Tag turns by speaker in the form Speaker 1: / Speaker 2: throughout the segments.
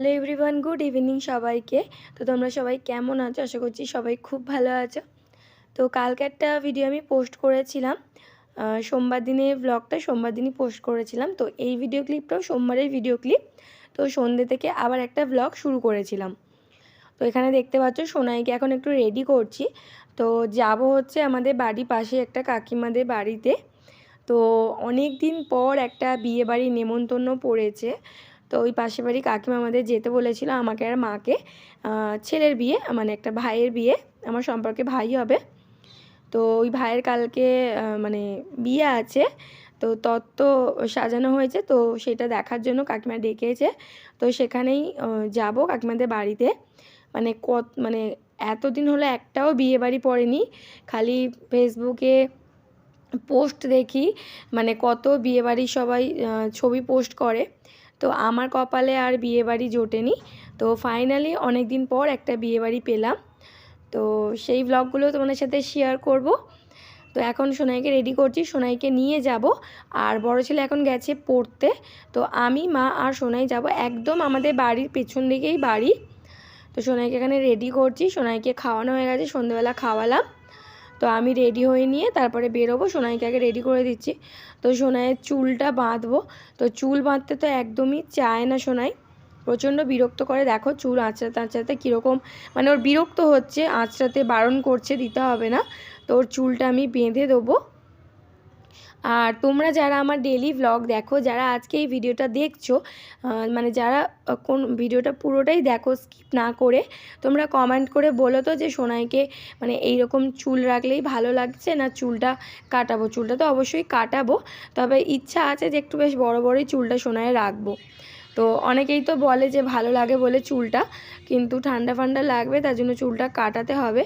Speaker 1: Hello everyone, good evening সবাইকে। তো তোমরা সবাই কেমন আছো? আশা করছি সবাই খুব ভালো আছো। তো কালকে একটা ভিডিও আমি পোস্ট করেছিলাম, সোমবার দিনের ব্লগটা সোমবার দিনই পোস্ট করেছিলাম। তো এই ভিডিও ক্লিপটাও সোমবারের ভিডিও ক্লিপ। তো সন্ধ্যে থেকে আবার একটা ব্লগ শুরু করেছিলাম। তো এখানে দেখতে পাচ্ছ সোনাইকে এখন একটু রেডি করছি। তো যাব হচ্ছে আমাদের বাড়ির পাশে একটা কাকিমাদের বাড়িতে। তো অনেক দিন পর একটা বিয়েবাড়ি নেমন্তন্ন পড়েছে। তো ওই পাশের বাড়ি কাকিমা আমাদের যেতে বলেছিল আমাকে আর মাকে। ছেলের বিয়ে, মানে একটা ভাইয়ের বিয়ে, আমার সম্পর্কে ভাই হবে। তো ওই ভাইয়ের কালকে মানে বিয়ে আছে। তো তত্ত্ব সাজানো হয়েছে, তো সেটা দেখার জন্য কাকিমা ডেকেছে। তো সেখানেই যাব কাকিমাদের বাড়িতে। মানে এতদিন হলো একটাও বিয়ে বাড়ি পড়েনি। খালি ফেসবুকে পোস্ট দেখি, মানে কত বিয়েবাড়ি সবাই ছবি পোস্ট করে। তো আমার কপালে আর বিয়েবাড়ি জোটেনি। তো ফাইনালি অনেক দিন পর একটা বিয়েবাড়ি পেলাম। তো সেই ব্লগগুলো তোমাদের সাথে শেয়ার করব। তো এখন সোনাইকে রেডি করছি, সোনাইকে নিয়ে যাব। আর বড় ছেলে এখন গেছে পড়তে। তো আমি, মা আর সোনাই যাব। একদম আমাদের বাড়ির পেছন দিকেই বাড়ি। তো সোনাইকে এখানে রেডি করছি, সোনাইকে খাওয়ানো হয়ে গেছে, সন্ধ্যেবেলা খাওয়ালাম। তো আমি রেডি হয়ে নিয়ে তারপরে বেরোবো, সোনাইকে আগে রেডি করে দিচ্ছি। তো সোনাইয়ের চুলটা বাঁধবো। তো চুল বাঁধতে তো একদমই চায় না সোনাই, প্রচণ্ড বিরক্ত করে। দেখো চুল আঁচড়াতে আঁচড়াতে কীরকম, মানে ওর বিরক্ত হচ্ছে, আঁচড়াতে বারণ করছে, দিতে হবে না। তো ওর চুলটা আমি বেঁধে দেবো। আর তোমরা যারা আমার ডেলি ভ্লগ দেখো, যারা আজকে এই ভিডিওটা দেখছো, মানে যারা কোন ভিডিওটা পুরোটাই দেখো স্কিপ না করে, তোমরা কমেন্ট করে বলো তো যে সোনাইকে মানে এইরকম চুল রাখলেই ভালো লাগছে না চুলটা কাটাবো। চুলটা তো অবশ্যই কাটাবো, তবে ইচ্ছা আছে যে একটু বেশ বড় বড়ই চুলটা সোনায় রাখবো। তো অনেকেই তো বলে যে ভালো লাগে বলে চুলটা, কিন্তু ঠান্ডা ফান্ডা লাগবে, তার জন্য চুলটা কাটাতে হবে।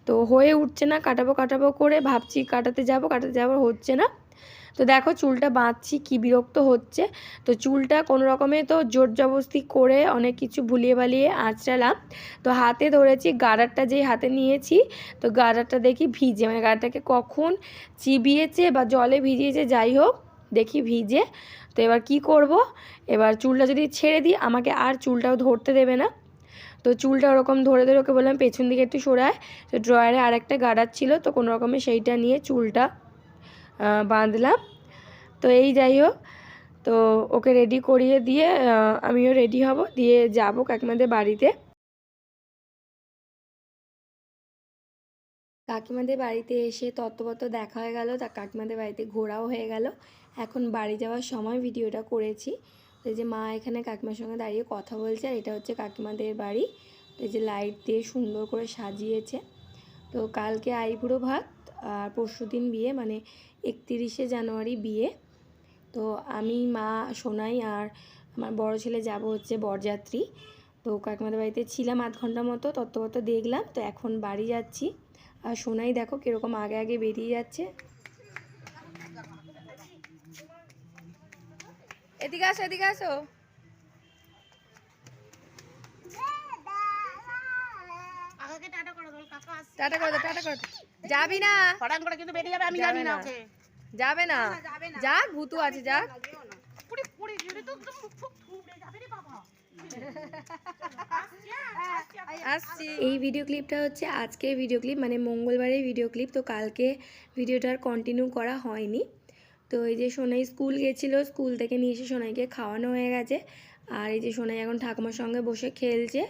Speaker 1: তো হয়ে উঠছে না, কাটাবো কাটাবো করে ভাবছি, কাটাতে যাবো হচ্ছে না। তো দেখো চুলটা বাঁধছি, কি বিরক্ত হচ্ছে। তো চুলটা কোনো রকমে তো জোর জবরদস্তি করে অনেক কিছু ভুলিয়ে বালিয়ে আঁচড়ালাম। তো হাতে ধরেছি, গার্ডারটা যেই হাতে নিয়েছি, তো গার্ডারটা দেখি ভিজে, মানে গার্ডারটাকে কখন চিবিয়েছে বা জলে ভিজিয়েছে, যাই হোক দেখি ভিজে। তো এবার কি করব, এবার চুলটা যদি ছেড়ে দিই আমাকে আর চুলটাও ধরতে দেবে না। তো চুলটা ওরকম ধরে ধরে ওকে বললাম পেছন দিকে একটু সরায়। তো ড্রয়ারে আর একটা গার্ডার ছিল, তো কোনো রকমে সেইটা নিয়ে চুলটা বাঁধলাম। তো এই যাই হোক, তো ওকে রেডি করিয়ে দিয়ে আমিও রেডি হব, দিয়ে যাব কাকিমাদের বাড়িতে। কাকিমাদের বাড়িতে এসে তত্ত্বপত্র দেখা হয়ে গেল, তা কাকিমাদের বাড়িতে ঘোরাও হয়ে গেল। এখন বাড়ি যাওয়ার সময় ভিডিওটা করেছি। তো এই যে মা এখানে কাকিমার সঙ্গে দাঁড়িয়ে কথা বলছে, আর এটা হচ্ছে কাকিমাদের বাড়ি। তো এই যে লাইট দিয়ে সুন্দর করে সাজিয়েছে। তো কালকে আইবুড়ো ভাত আর পরশুদিন বিয়ে, মানে 31শে জানুয়ারি বিয়ে। তো আমি, মা, সোনাই আর আমার বড় ছেলে যাব হচ্ছে বরযাত্রী। তো কাকিমাদের বাড়িতে ছিলাম আধ ঘন্টা মতো, তত্ত্বপত্র দেখলাম। তো এখন বাড়ি যাচ্ছি। আর সোনাই দেখো কীরকম আগে আগে বেরিয়ে যাচ্ছে। এদিকে আসো, এদিকে আসো। টাটা করে দাও, টাটা করে দাও। যাবি না, কিন্তু বেরিয়ে যাবে, আমি জানি না ওকে। যাবে না, যাক ভুতু আছে, যাক। এই ভিডিও ক্লিপটা হচ্ছে আজকের ভিডিও ক্লিপ, মানে মঙ্গলবারের ভিডিও ক্লিপ। তো কালকে ভিডিওটার কন্টিনিউ করা হয়নি। তো এই যে সোনাই স্কুল গেছিলো, স্কুল থেকে নিয়ে এসে সোনাইকে খাওয়ানো হয়ে গেছে। আর এই যে সোনাই এখন ঠাকুমার সঙ্গে বসে খেলছে।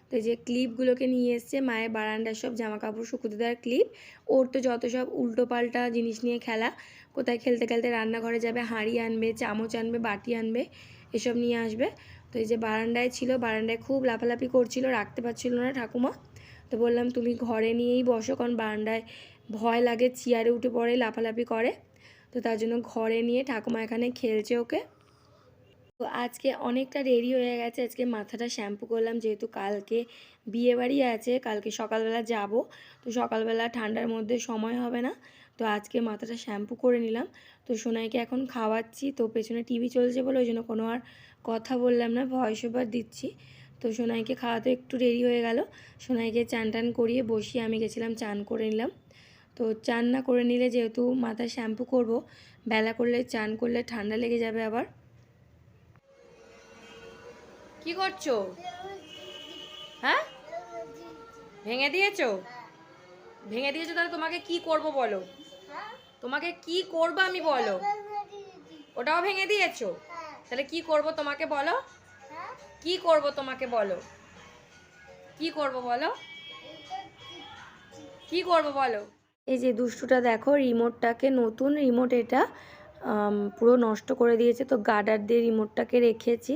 Speaker 1: তো এই যে ক্লিপগুলোকে নিয়ে এসছে, মায়ের বারান্দার সব জামা কাপড় শুকুতে দেওয়ার ক্লিপ। ওর তো যত সব উল্টো পাল্টা জিনিস নিয়ে খেলা, কোথায় খেলতে খেলতে রান্নাঘরে যাবে, হাঁড়ি আনবে, চামচ আনবে, বাটি আনবে, এসব নিয়ে আসবে। তো এই যে বারান্দায় ছিল, বারান্দায় খুব লাফালাফি করছিল, রাখতে পারছিল না ঠাকুমা। তো বললাম তুমি ঘরে নিয়েই বসো, কারণ বারান্দায় ভয় লাগে, চেয়ারে উঠে পড়ে, লাফালাফি করে। তো তার জন্য ঘরে নিয়ে ঠাকুমা এখানে খেলছে ওকে। তো আজকে অনেকটা দেরি হয়ে গেছে, আজকে মাথাটা শ্যাম্পু করলাম, যেহেতু কালকে বিয়েবাড়ি আছে, কালকে সকালবেলা যাব। তো সকালবেলা ঠান্ডার মধ্যে সময় হবে না, তো আজকে মাথাটা শ্যাম্পু করে নিলাম। তো সোনাইকে এখন খাওয়াচ্ছি। তো পেছনে টিভি চলছে বলে ওই জন্য কোনো আর কথা বললাম না, ভয়েস ওভার দিচ্ছি। তো সোনাইকে খাওয়াতে একটু দেরি হয়ে গেল। সোনাইকে চান টান করিয়ে বসিয়ে আমি গেছিলাম চান করে নিলাম। তো চান না করে নিলে, যেহেতু মাথা শ্যাম্পু করব, বেলা করলে চান করলে ঠান্ডা লেগে যাবে আবার। কি করছো? হ্যাঁ, ভেঙে দিয়েছো? ভেঙে দিয়েছো, তাহলে তোমাকে কি করব বলো? তোমাকে কি করবো আমি বলো? ওটাও ভেঙে দিয়েছো? তাহলে কি করব তোমাকে বলো? কি করব তোমাকে বলো? কি করব বলো? কি করব বলো? এই যে দুষ্টুটা দেখো, রিমোটটাকে, নতুন রিমোট এটা, পুরো নষ্ট করে দিয়েছে। তো গার্ডার দিয়ে রিমোটটাকে রেখেছি।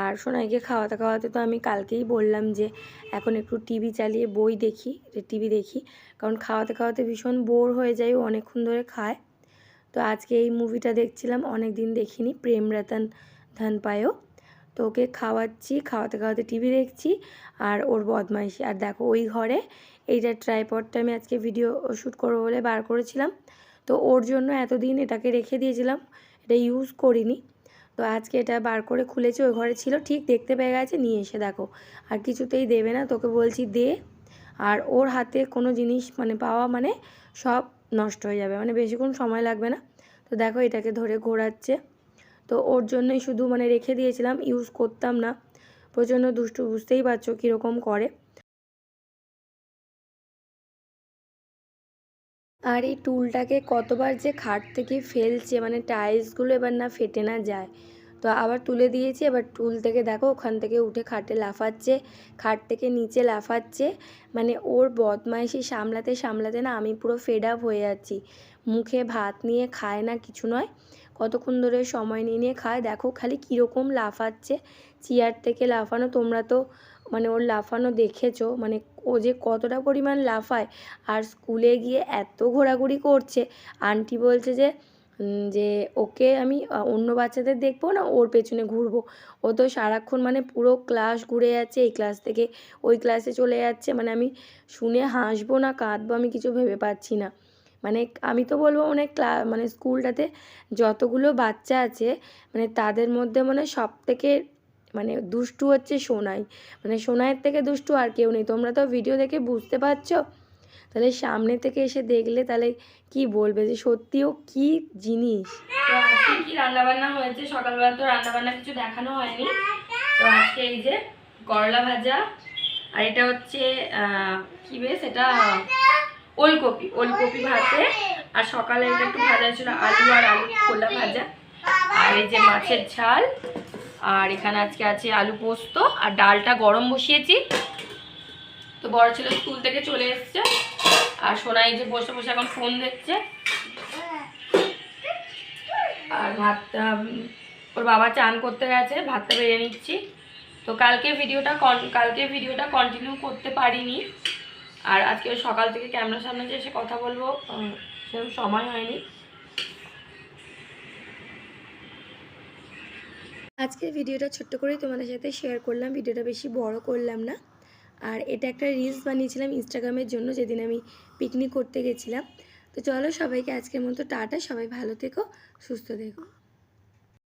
Speaker 1: আর সোনাইকে খাওয়াতে খাওয়াতে তো আমি কালকেই বললাম যে এখন একটু টিভি চালিয়ে বই দেখি, টিভি দেখি, কারণ খাওয়াতে খাওয়াতে ভীষণ বোর হয়ে যায়, অনেকক্ষণ ধরে খায়। তো আজকে এই মুভিটা দেখছিলাম, অনেক দিন দেখিনি, প্রেম রতন ধন পায়ো। তো ওকে খাওয়াচ্ছি, খাওয়াতে খাওয়াতে টিভি দেখছি আর ওর বদমাইশি। আর দেখো ওই ঘরে এইটা ট্রাইপডটা আমি আজকে ভিডিও শ্যুট করবো বলে বার করেছিলাম, তো ওর জন্য এতদিন এটাকে রেখে দিয়েছিলাম, এটা ইউজ করিনি। তো আজকে এটা বার করে খুলেছি, ওই ঘরে ছিল, ঠিক দেখতে পেয়ে গেছে, নিয়ে এসে দেখো আর কিছুতেই দেবে না। তোকে বলছি দে, আর ওর হাতে কোনো জিনিস মানে পাওয়া মানে সব নষ্ট হয়ে যাবে, মানে বেশিক্ষণ সময় লাগবে না। তো দেখো এটাকে ধরে ঘোরাচ্ছে। তো ওর জন্যই শুধু মানে রেখে দিয়েছিলাম, ইউজ করতাম না। প্রচণ্ড দুষ্টু, বুঝতেই পারছো কীরকম করে। আর এই টুলটাকে কতবার যে খাট থেকে ফেলছে, মানে টাইলসগুলো এবার না ফেটে না যায়। তো আবার তুলে দিয়েছি, এবার টুল থেকে দেখো ওখান থেকে উঠে খাটে লাফাচ্ছে, খাট থেকে নিচে লাফাচ্ছে। মানে ওর বদমাইশি সামলাতে সামলাতে না আমি পুরো ফেড আপ হয়ে যাচ্ছি। মুখে ভাত নিয়ে খায় না, কিছু নয়, কতক্ষণ ধরে সময় নিয়ে নিয়ে খায়। দেখো খালি কীরকম লাফাচ্ছে, চেয়ার থেকে লাফানো, তোমরা তো মানে ওর লাফানো দেখেছো, মানে ও যে কতটা পরিমাণ লাফায়। আর স্কুলে গিয়ে এত ঘোরাঘুরি করছে, আন্টি বলছে যে যে ওকে আমি অন্য বাচ্চাদের দেখবো না, ওর পেছনে ঘুরবো। ও তো সারাক্ষণ মানে পুরো ক্লাস ঘুরে যাচ্ছে, এই ক্লাস থেকে ওই ক্লাসে চলে যাচ্ছে। মানে আমি শুনে হাসবো না কাঁদবো আমি কিছু ভেবে পাচ্ছি না। মানে আমি তো বলবো মানে মানে স্কুলটাতে যতগুলো বাচ্চা আছে, মানে তাদের মধ্যে মানে সব থেকে মানে দুষ্টু হচ্ছে সোনাই। মানে সোনাইয়ের থেকে দুষ্টু আর কেউ নেই। তোমরা তো ভিডিও দেখে বুঝতে পারছো, তাহলে সামনে থেকে এসে দেখলে তাহলে কি বলবে যে সত্যিও কি জিনিস। তো আজকে কি রান্নাবান্না হয়েছে, সকালবেলা তো রান্নাবান্না কিছু দেখানো হয়নি। তো আজকে এই যে করলা ভাজা, আর এটা হচ্ছে কি বেশ, এটা ওলকপি, ওলকপি ভাতে। আর সকালে এটা একটু ভাজা ছিল, আলু আর আলু খোলা ভাজা। আর এই যে মাছের ঝাল। আর এখানে আজকে আছে আলু পোস্ত, আর ডালটা গরম বসিয়েছি। তো বড় ছেলে স্কুল থেকে চলে এসছে, আর সোনাই যে বসে বসে এখন ফোন দেখছে। আর ভাতটা ওর বাবা চান করতে গেছে, ভাতটা বেড়ে নিচ্ছি। তো কালকে ভিডিওটা কন্টিনিউ করতে পারিনি। আর আজকে সকাল থেকে ক্যামেরার সামনে যে এসে কথা বলবো সেরকম সময় হয়নি। আজকের ভিডিওটা ছোট্ট করেই তোমাদের সাথে শেয়ার করলাম, ভিডিওটা বেশি বড় করলাম না। আর এটা একটা রিলস বানিয়েছিলাম ইনস্টাগ্রামের জন্য, যেদিন আমি পিকনিক করতে গেছিলাম। তো চলো সবাইকে আজকের মতো টাটা, সবাই ভালো থেকো, সুস্থ থেকো।